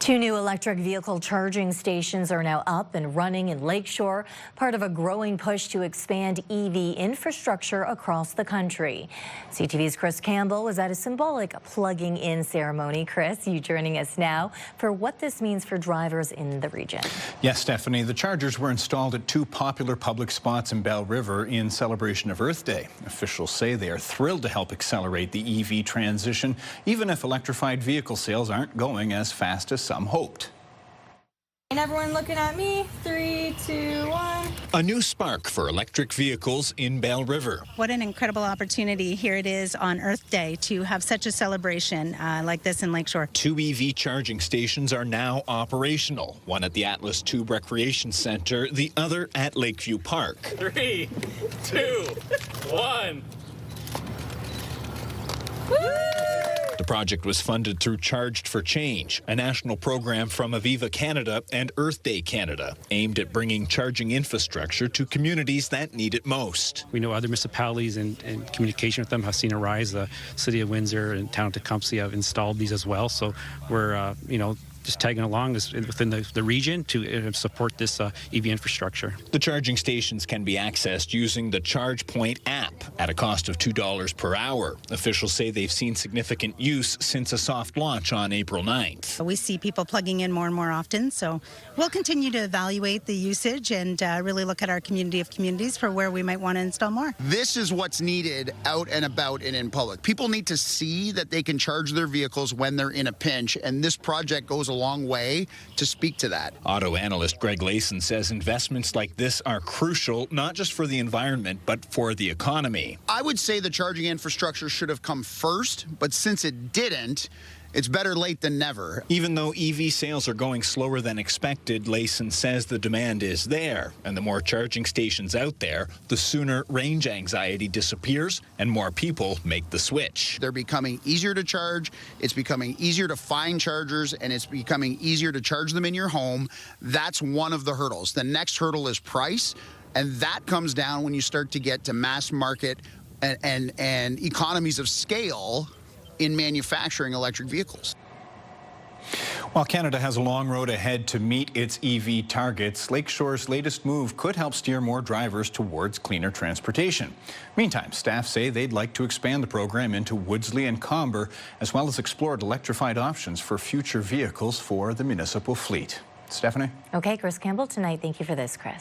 Two new electric vehicle charging stations are now up and running in Lakeshore, part of a growing push to expand EV infrastructure across the country. CTV's Chris Campbell was at a symbolic plugging in ceremony. Chris, you joining us now for what this means for drivers in the region. Yes, Stephanie, the chargers were installed at two popular public spots in Belle River in celebration of Earth Day. Officials say they are thrilled to help accelerate the EV transition, even if electrified vehicle sales aren't going as fast as some hoped. And everyone looking at me. 3, 2, 1. A new spark for electric vehicles in Belle River. What an incredible opportunity here it is on Earth Day to have such a celebration like this in Lakeshore. Two EV charging stations are now operational, one at the Atlas Tube Recreation Center, the other at Lakeview Park. 3, 2, 1. Woo! The project was funded through Charged for Change, a national program from Aviva Canada and Earth Day Canada, aimed at bringing charging infrastructure to communities that need it most. We know other municipalities and communication with them have seen a rise. The city of Windsor and town of Tecumseh have installed these as well. So we're, just tagging along within the region to support this EV infrastructure. The charging stations can be accessed using the ChargePoint app at a cost of $2 per hour. Officials say they've seen significant use since a soft launch on April 9th. We see people plugging in more and more often, so we'll continue to evaluate the usage and really look at our community of communities for where we might want to install more. This is what's needed out and about and in public. People need to see that they can charge their vehicles when they're in a pinch, and this project goes a long way to speak to that. Auto analyst Greg Layson says investments like this are crucial, not just for the environment, but for the economy. I would say the charging infrastructure should have come first, but since it didn't, it's better late than never. Even though EV sales are going slower than expected, Layson says the demand is there. And the more charging stations out there, the sooner range anxiety disappears and more people make the switch. They're becoming easier to charge, it's becoming easier to find chargers, and it's becoming easier to charge them in your home. That's one of the hurdles. The next hurdle is price, and that comes down when you start to get to mass market and economies of scale in manufacturing electric vehicles. While Canada has a long road ahead to meet its EV targets, Lakeshore's latest move could help steer more drivers towards cleaner transportation. Meantime, staff say they'd like to expand the program into Woodsley and Comber, as well as explore electrified options for future vehicles for the municipal fleet. Stephanie? Okay, Chris Campbell tonight. Thank you for this, Chris.